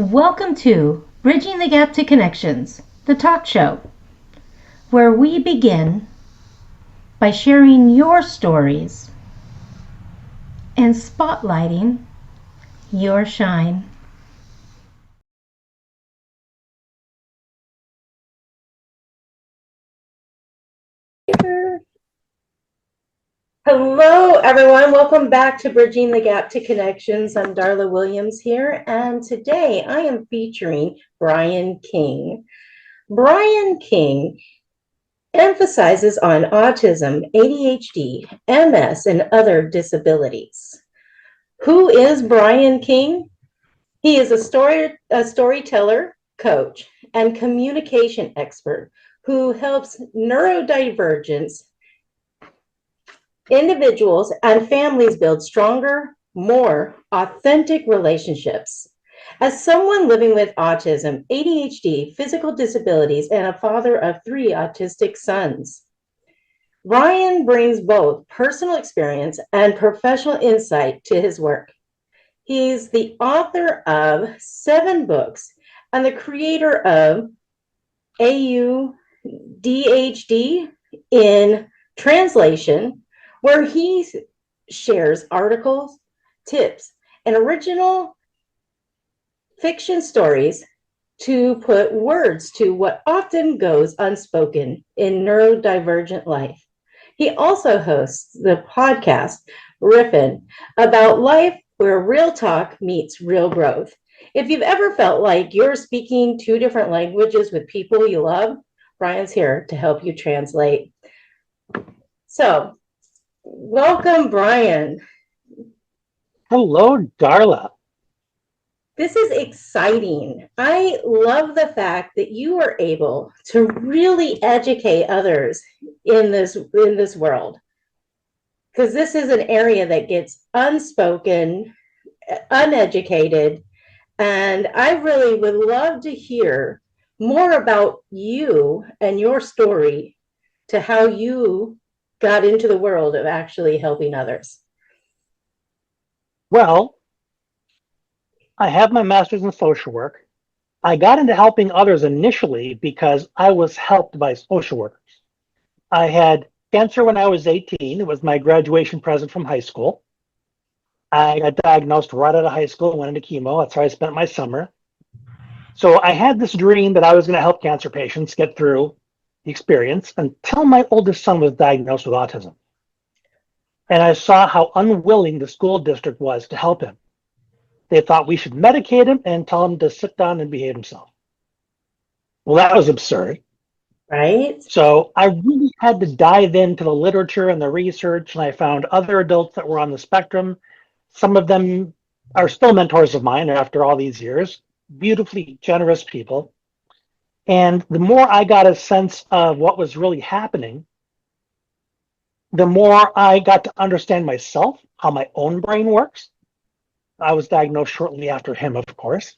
Welcome to Bridging the Gap to Connections, the talk show, where we begin by sharing your stories and spotlighting your shine. Hello, everyone. Welcome back to Bridging the Gap to Connections. I'm Darla Williams here, and today I am featuring Brian King. Brian King emphasizes on autism, ADHD, MS, and other disabilities. Who is Brian King? He is a storyteller, coach, and communication expert who helps neurodivergent individuals and families build stronger, more authentic relationships. As someone living with autism, ADHD, physical disabilities, and a father of 3 autistic sons, Ryan brings both personal experience and professional insight to his work. He's the author of 7 books and the creator of AuDHD in translation, where he shares articles, tips, and original fiction stories to put words to what often goes unspoken in neurodivergent life. He also hosts the podcast Riffin About Life, where real talk meets real growth. If you've ever felt like you're speaking 2 different languages with people you love, Brian's here to help you translate. So, welcome, Brian. Hello, Darla. This is exciting. I love the fact that you are able to really educate others in this world, because this is an area that gets unspoken, uneducated, and I really would love to hear more about you and your story to how you got into the world of actually helping others. Well, I have my master's in social work. I got into helping others initially because I was helped by social workers. I had cancer when I was 18. It was my graduation present from high school. I got diagnosed right out of high school and went into chemo. That's how I spent my summer. So I had this dream that I was going to help cancer patients get through the experience until my oldest son was diagnosed with autism. And I saw how unwilling the school district was to help him. They thought we should medicate him and tell him to sit down and behave himself. Well, that was absurd. Right? So I really had to dive into the literature and the research, and I found other adults that were on the spectrum. Some of them are still mentors of mine after all these years, beautifully generous people. And the more I got a sense of what was really happening, the more I got to understand myself, how my own brain works. I was diagnosed shortly after him, of course.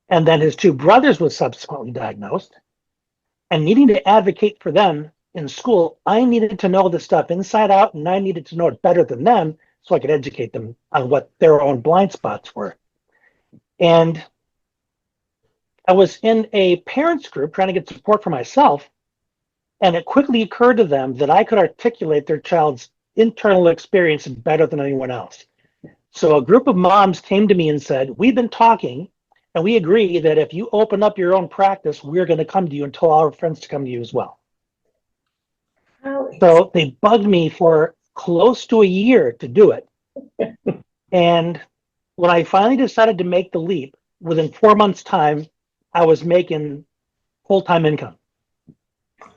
And then his 2 brothers were subsequently diagnosed. And needing to advocate for them in school, I needed to know the stuff inside out, and I needed to know it better than them so I could educate them on what their own blind spots were. And I was in a parents group trying to get support for myself, and it quickly occurred to them that I could articulate their child's internal experience better than anyone else. So a group of moms came to me and said, we've been talking, and we agree that if you open up your own practice, we're going to come to you and tell our friends to come to you as well. So they bugged me for close to a year to do it. And when I finally decided to make the leap, within 4 months' time, I was making full-time income.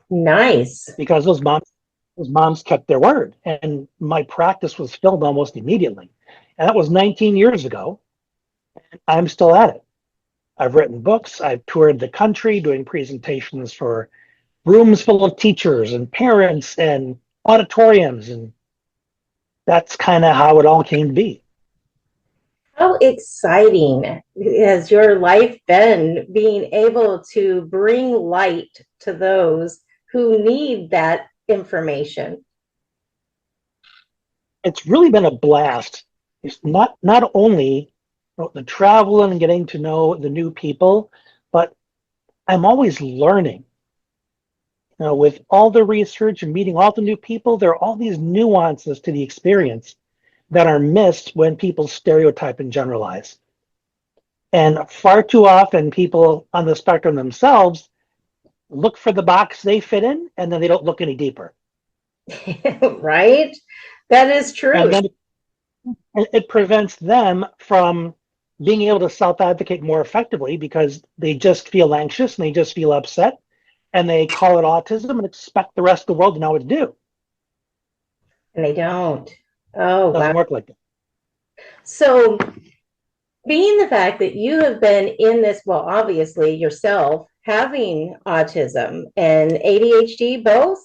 Nice. Because those moms kept their word, and my practice was filled almost immediately. And that was 19 years ago. And I'm still at it. I've written books. I've toured the country doing presentations for rooms full of teachers and parents and auditoriums. And that's kind of how it all came to be. How exciting has your life been, being able to bring light to those who need that information? It's really been a blast. It's not only the traveling and getting to know the new people, but I'm always learning. With all the research and meeting all the new people, there are all these nuances to the experience that are missed when people stereotype and generalize. And far too often, people on the spectrum themselves look for the box they fit in, and then they don't look any deeper. Right? That is true. And then it prevents them from being able to self-advocate more effectively because they just feel anxious and they just feel upset and they call it autism and expect the rest of the world to know what to do. And they don't. Oh, It doesn't wow. work like that. So, being the fact that you have been in this, well, obviously yourself having autism and ADHD both.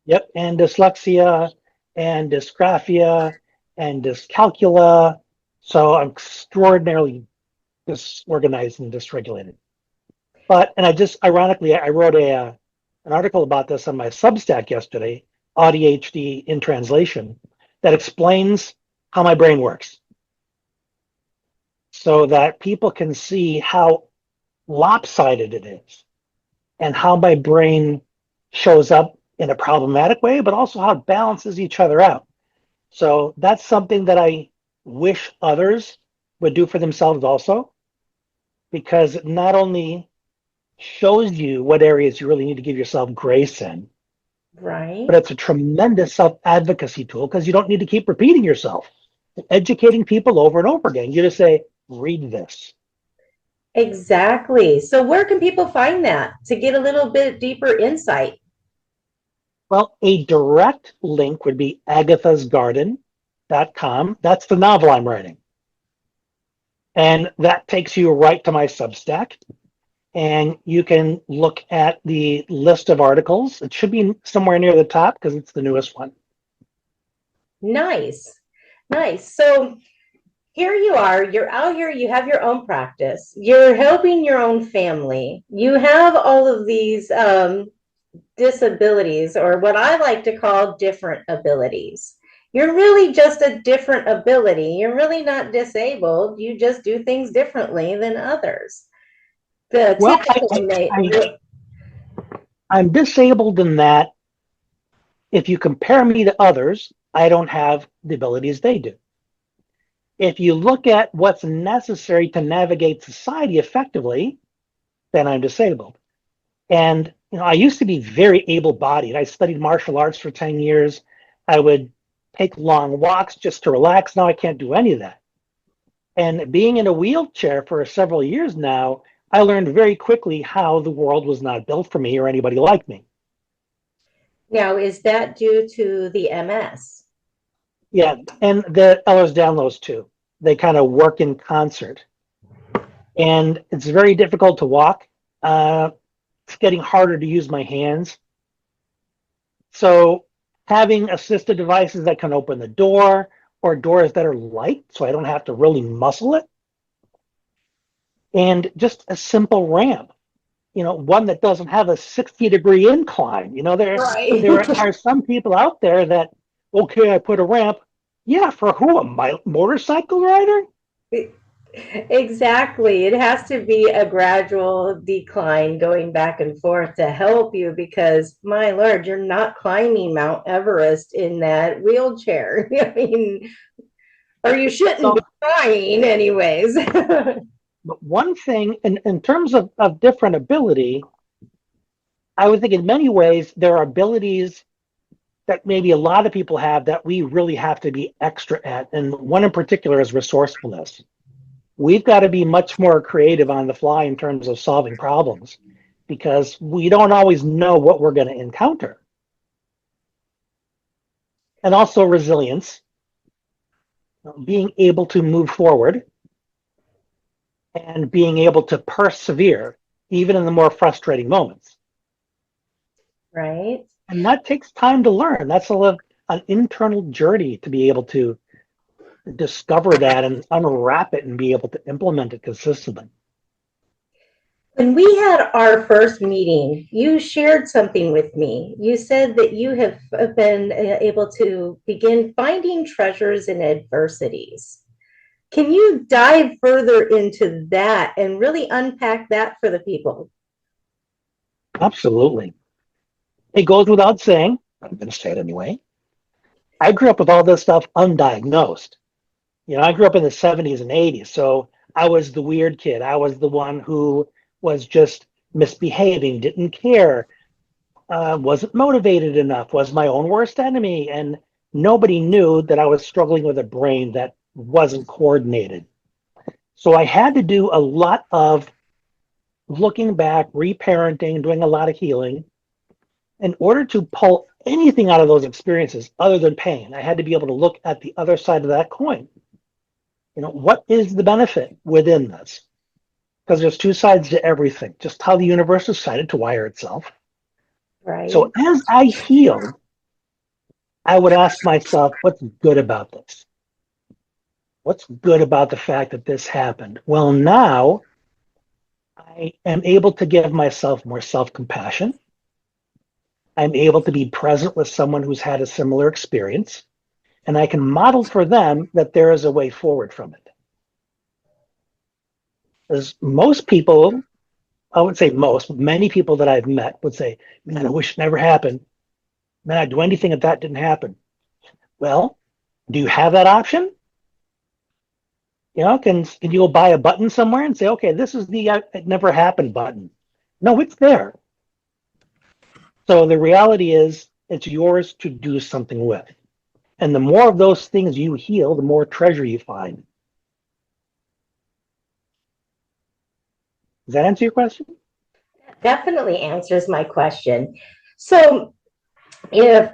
Yep, and dyslexia and dysgraphia and dyscalculia. So I'm extraordinarily disorganized and dysregulated. And ironically, I wrote an article about this on my Substack yesterday, AuDHD in translation, that explains how my brain works so that people can see how lopsided it is and how my brain shows up in a problematic way, but also how it balances each other out. So that's something that I wish others would do for themselves also, because it not only shows you what areas you really need to give yourself grace in, Right. but it's a tremendous self-advocacy tool because you don't need to keep repeating yourself, educating people over and over again. You just say, read this. Exactly. So, where can people find that to get a little bit deeper insight? Well, a direct link would be agathasgarden.com. That's the novel I'm writing. And that takes you right to my Substack. And you can look at the list of articles. It should be somewhere near the top because it's the newest one. Nice. Nice. So, here you are, you're out here, you have your own practice, you're helping your own family, you have all of these disabilities, or what I like to call different abilities. You're really just a different ability. You're really not disabled. You just do things differently than others. The Well, I'm disabled in that if you compare me to others, I don't have the abilities they do. If you look at what's necessary to navigate society effectively, then I'm disabled. And I used to be very able-bodied. I studied martial arts for 10 years. I would take long walks just to relax. Now I can't do any of that. And being in a wheelchair for several years now, I learned very quickly how the world was not built for me or anybody like me. Now, is that due to the MS? Yeah, and the Ehlers-Danlos too. They kind of work in concert. And it's very difficult to walk. It's getting harder to use my hands. So having assistive devices that can open the door or doors that are light so I don't have to really muscle it. And just a simple ramp, one that doesn't have a 60-degree incline. There Right. are some people out there that, okay, I put a ramp. Yeah, for who? A motorcycle rider? Exactly. It has to be a gradual decline going back and forth to help you because, my Lord, you're not climbing Mount Everest in that wheelchair. I mean, or you shouldn't So, be trying, anyways. but one thing, in terms of different ability, I would think in many ways there are abilities that maybe a lot of people have that we really have to be extra at. And one in particular is resourcefulness. We've got to be much more creative on the fly in terms of solving problems because we don't always know what we're going to encounter. And also resilience, being able to move forward and being able to persevere even in the more frustrating moments. Right. And that takes time to learn. That's an internal journey to be able to discover that and unwrap it and be able to implement it consistently. When we had our first meeting, you shared something with me. You said that you have been able to begin finding treasures in adversities. Can you dive further into that and really unpack that for the people? Absolutely. It goes without saying, I'm going to say it anyway. I grew up with all this stuff undiagnosed. I grew up in the 70s and 80s, so I was the weird kid. I was the one who was just misbehaving, didn't care, wasn't motivated enough, was my own worst enemy, and nobody knew that I was struggling with a brain that wasn't coordinated. So I had to do a lot of looking back, reparenting, doing a lot of healing in order to pull anything out of those experiences other than pain. I had to be able to look at the other side of that coin. What is the benefit within this? Because there's two sides to everything, just how the universe decided to wire itself. So Right. as I healed, I would ask myself, what's good about this? What's good about the fact that this happened? Well, now I am able to give myself more self-compassion. I'm able to be present with someone who's had a similar experience, and I can model for them that there is a way forward from it. As most people, I would say most, but many people that I've met would say, man, I wish it never happened. Man, I'd do anything if that didn't happen. Well, do you have that option? Can you go buy a button somewhere and say, okay, this is the it never happened button? No, it's there. So the reality is it's yours to do something with. And the more of those things you heal, the more treasure you find. Does that answer your question? Definitely answers my question. So, if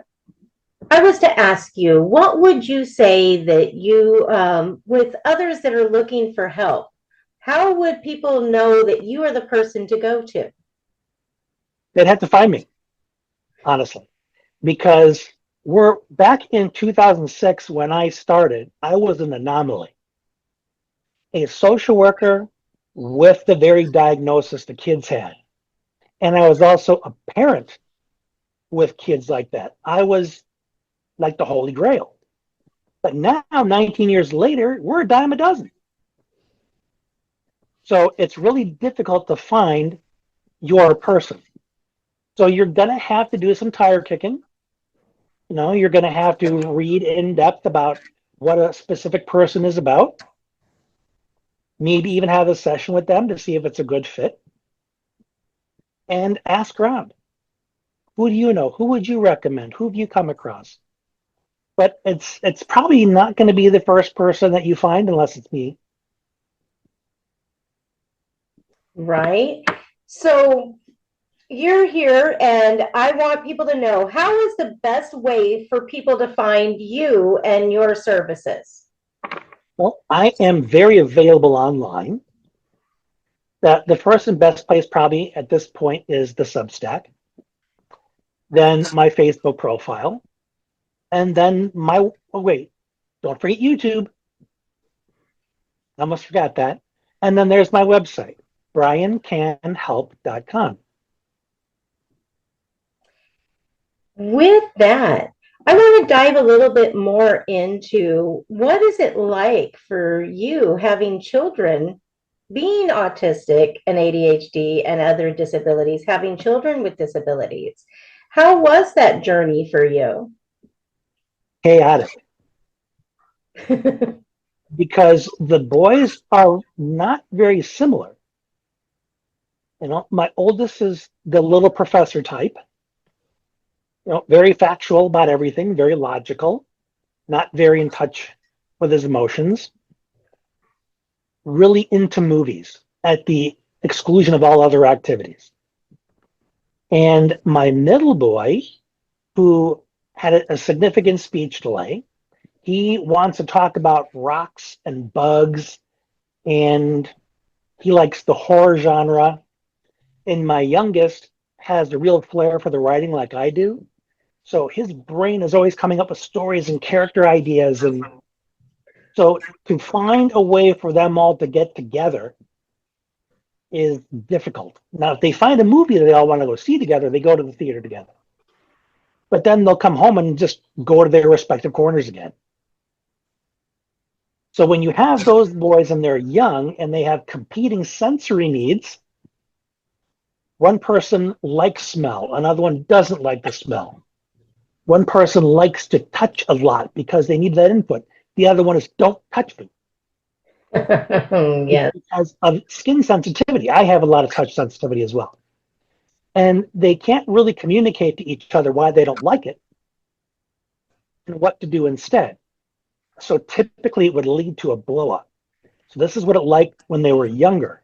I was to ask you, what would you say that you, with others that are looking for help, how would people know that you are the person to go to? They'd have to find me, honestly, because we're back in 2006 when I started, I was an anomaly, a social worker with the very diagnosis the kids had. And I was also a parent with kids like that. I was like the Holy Grail. But now, 19 years later, we're a dime a dozen. So it's really difficult to find your person. So you're going to have to do some tire kicking. You're going to have to read in depth about what a specific person is about. Maybe even have a session with them to see if it's a good fit. And ask around. Who do you know? Who would you recommend? Who have you come across? But it's probably not going to be the first person that you find unless it's me. Right. So, you're here, and I want people to know, how is the best way for people to find you and your services? Well, I am very available online. The first and best place probably at this point is the Substack, then my Facebook profile, and then don't forget YouTube. I almost forgot that. And then there's my website, briancanhelp.com. With that, I want to dive a little bit more into what is it like for you having children, being autistic and ADHD and other disabilities, having children with disabilities. How was that journey for you? Chaotic, because the boys are not very similar. My oldest is the little professor type, very factual about everything, very logical, not very in touch with his emotions, really into movies at the exclusion of all other activities. And my middle boy, who had a significant speech delay, he wants to talk about rocks and bugs, and he likes the horror genre. And my youngest has a real flair for the writing like I do. So his brain is always coming up with stories and character ideas. And so to find a way for them all to get together is difficult. Now, if they find a movie that they all want to go see together, they go to the theater together. But then they'll come home and just go to their respective corners again. So when you have those boys and they're young and they have competing sensory needs, one person likes smell, another one doesn't like the smell. One person likes to touch a lot because they need that input. The other one is don't touch me. Yes. Because of skin sensitivity. I have a lot of touch sensitivity as well. And they can't really communicate to each other why they don't like it and what to do instead. So typically it would lead to a blow up. So this is what it like when they were younger.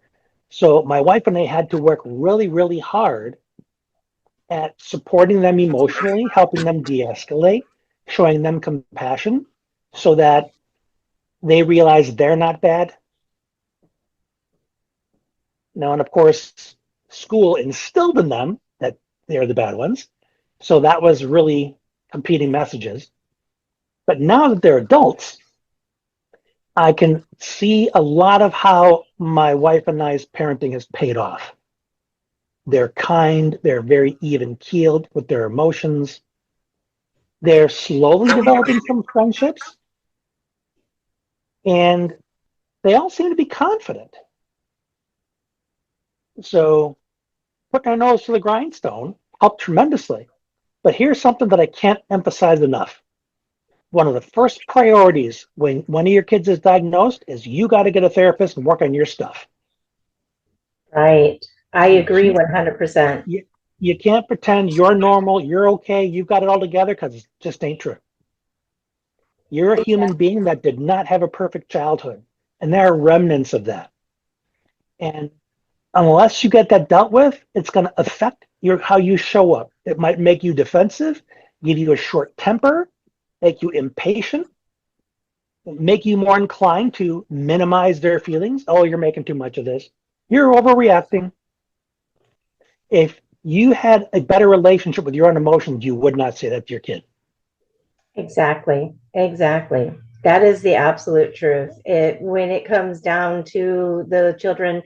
So my wife and I had to work really, really hard at supporting them emotionally, helping them de-escalate, showing them compassion so that they realize they're not bad. Now, and of course, school instilled in them that they're the bad ones. So that was really competing messages. But now that they're adults, I can see a lot of how my wife and I's parenting has paid off. They're kind, they're very even keeled with their emotions. They're slowly developing some friendships, and they all seem to be confident. So putting our nose to the grindstone helped tremendously. But here's something that I can't emphasize enough. One of the first priorities when one of your kids is diagnosed is you got to get a therapist and work on your stuff. Right. I You agree can't, 100%. you can't pretend you're normal, you're okay, you've got it all together because it just ain't true. You're a human being that did not have a perfect childhood, and there are remnants of that. And unless you get that dealt with, it's going to affect how you show up. It might make you defensive, give you a short temper, make you impatient, make you more inclined to minimize their feelings. Oh, you're making too much of this. You're overreacting. If you had a better relationship with your own emotions, you would not say that to your kid. Exactly. Exactly. That is the absolute truth. When it comes down to the children,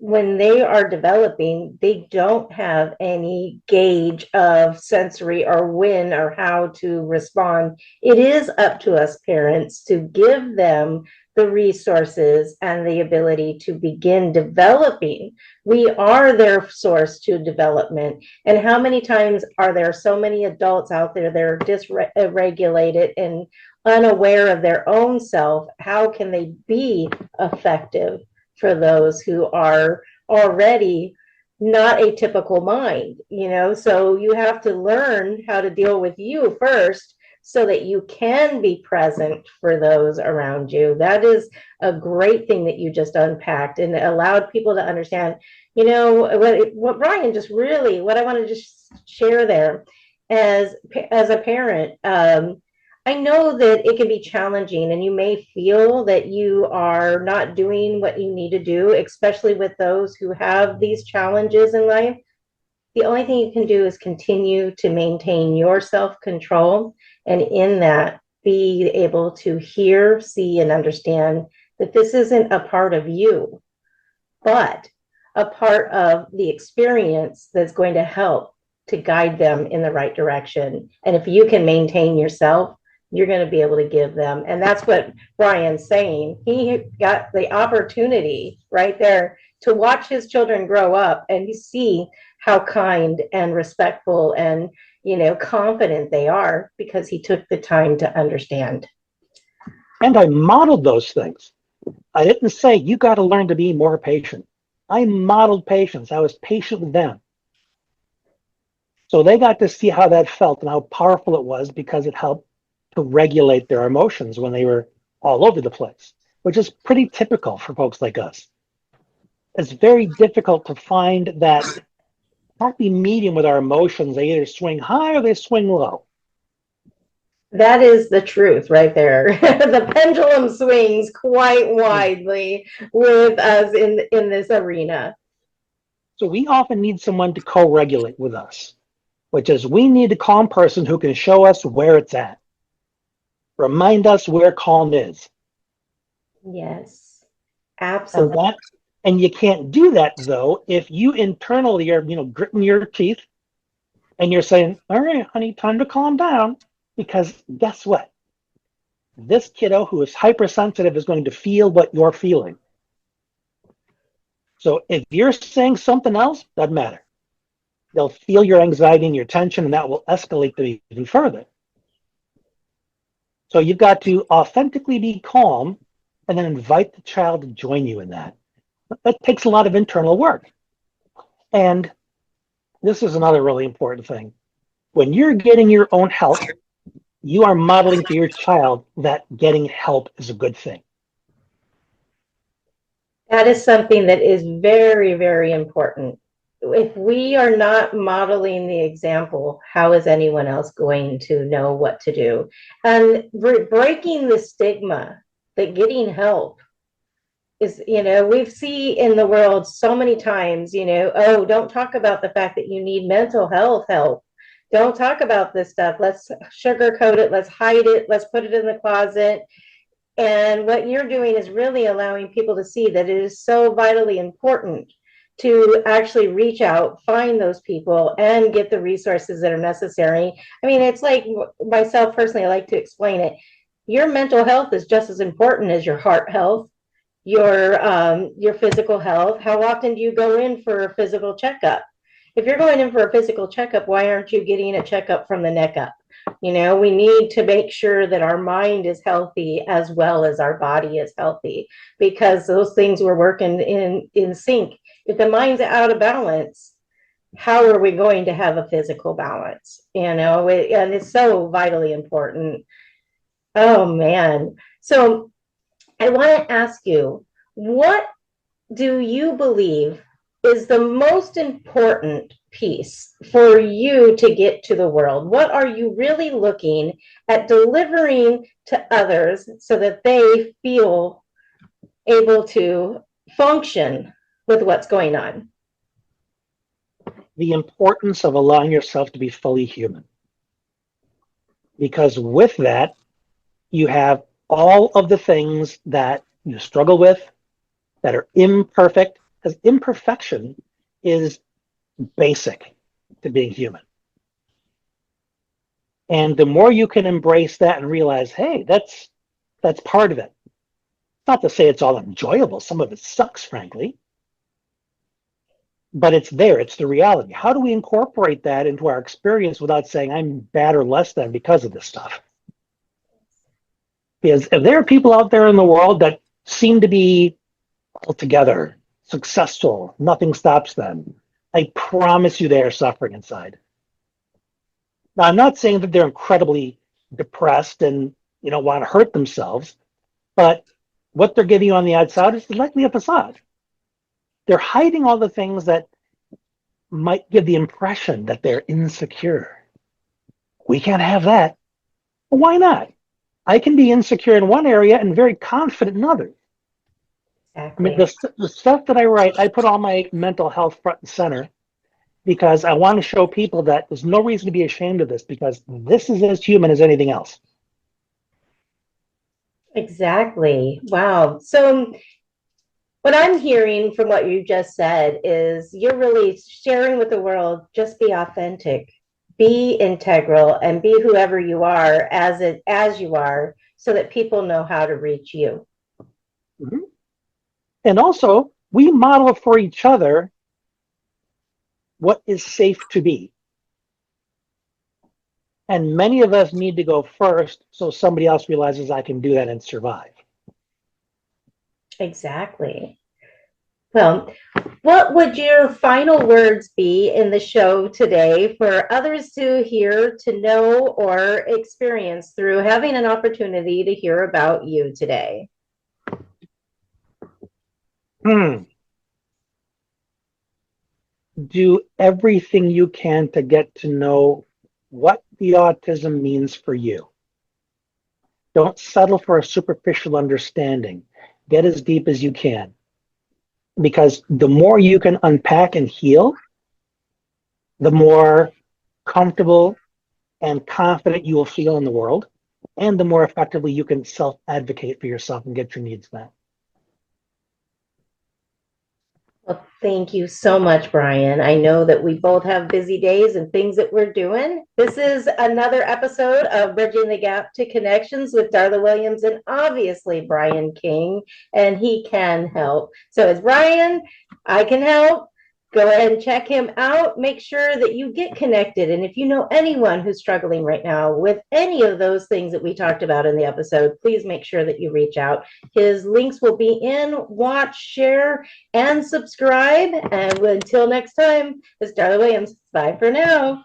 when they are developing, they don't have any gauge of sensory or when or how to respond. It is up to us parents to give them the resources and the ability to begin developing. We are their source to development. And how many times are there so many adults out there that are dysregulated and unaware of their own self? How can they be effective for those who are already not a typical mind, so you have to learn how to deal with you first so that you can be present for those around you. That is a great thing that you just unpacked and allowed people to understand, what Brian just really, what I want to just share there as a parent. I know that it can be challenging and you may feel that you are not doing what you need to do, especially with those who have these challenges in life. The only thing you can do is continue to maintain your self-control, and in that, be able to hear, see, and understand that this isn't a part of you, but a part of the experience that's going to help to guide them in the right direction. And if you can maintain yourself, you're going to be able to give them. And that's what Brian's saying. He got the opportunity right there to watch his children grow up and you see how kind and respectful and confident they are because he took the time to understand. And I modeled those things. I didn't say you got to learn to be more patient. I modeled patience. I was patient with them. So they got to see how that felt and how powerful it was because it helped to regulate their emotions when they were all over the place, which is pretty typical for folks like us. It's very difficult to find that happy medium with our emotions. They either swing high or they swing low. That is the truth right there. The pendulum swings quite widely with us in this arena. So we often need someone to co-regulate with us, which is we need a calm person who can show us where it's at, remind us where calm is. Yes, And absolutely. that, and you can't do that though if you internally are, gritting your teeth and you're saying, "All right, honey, time to calm down," because guess what? This kiddo who is hypersensitive is going to feel what you're feeling. So if you're saying something else, doesn't matter. They'll feel your anxiety and your tension, and that will escalate them even further. So you've got to authentically be calm and then invite the child to join you in that. That takes a lot of internal work. And this is another really important thing. When you're getting your own help, you are modeling for your child that getting help is a good thing. That is something that is very, very important. If we are not modeling the example, how is anyone else going to know what to do? And breaking the stigma that getting help is, we see in the world so many times, oh, don't talk about the fact that you need mental health help. Don't talk about this stuff. Let's sugarcoat it. Let's hide it. Let's put it in the closet. And what you're doing is really allowing people to see that it is so vitally important to actually reach out, find those people, and get the resources that are necessary. I mean, it's like myself personally, I like to explain it. Your mental health is just as important as your heart health, your physical health. How often do you go in for a physical checkup? If you're going in for a physical checkup, why aren't you getting a checkup from the neck up? We need to make sure that our mind is healthy as well as our body is healthy, because those things were working in sync. If the mind's out of balance, how are we going to have a physical balance? And it's so vitally important. Oh man. So I want to ask you, what do you believe is the most important piece for you to get to the world? What are you really looking at delivering to others so that they feel able to function with what's going on? The importance of allowing yourself to be fully human. Because with that, you have all of the things that you struggle with that are imperfect, because imperfection is basic to being human. And the more you can embrace that and realize, hey, that's part of it. Not to say it's all enjoyable. Some of it sucks, frankly. But it's there. It's the reality. How do we incorporate that into our experience without saying I'm bad or less than because of this stuff? Because if there are people out there in the world that seem to be altogether successful, nothing stops them, I promise you they are suffering inside. Now, I'm not saying that they're incredibly depressed and want to hurt themselves, but what they're giving you on the outside is likely a facade. They're hiding all the things that might give the impression that they're insecure. We can't have that. Well, why not? I can be insecure in one area and very confident in others. Exactly. I mean, the stuff that I write, I put all my mental health front and center because I want to show people that there's no reason to be ashamed of this, because this is as human as anything else. Exactly. Wow. So what I'm hearing from what you just said is you're really sharing with the world, just be authentic, be integral, and be whoever you are as you are, so that people know how to reach you. Mm-hmm. And also, we model for each other what is safe to be. And many of us need to go first so somebody else realizes I can do that and survive. Exactly. Well, what would your final words be in the show today for others to hear, to know, or experience through having an opportunity to hear about you today? Do everything you can to get to know what the autism means for you. Don't settle for a superficial understanding. Get as deep as you can. Because the more you can unpack and heal, the more comfortable and confident you will feel in the world, and the more effectively you can self-advocate for yourself and get your needs met. Well, Thank you so much, Brian. I know that we both have busy days and things that we're doing. This is another episode of Bridging the Gap to Connections with Darla Williams and obviously Brian King, and he can help. So as Brian, I can help. Go ahead and check him out. Make sure that you get connected. And if you know anyone who's struggling right now with any of those things that we talked about in the episode, please make sure that you reach out. His links will be in. Watch, share, and subscribe. And until next time, it's Darla Williams. Bye for now.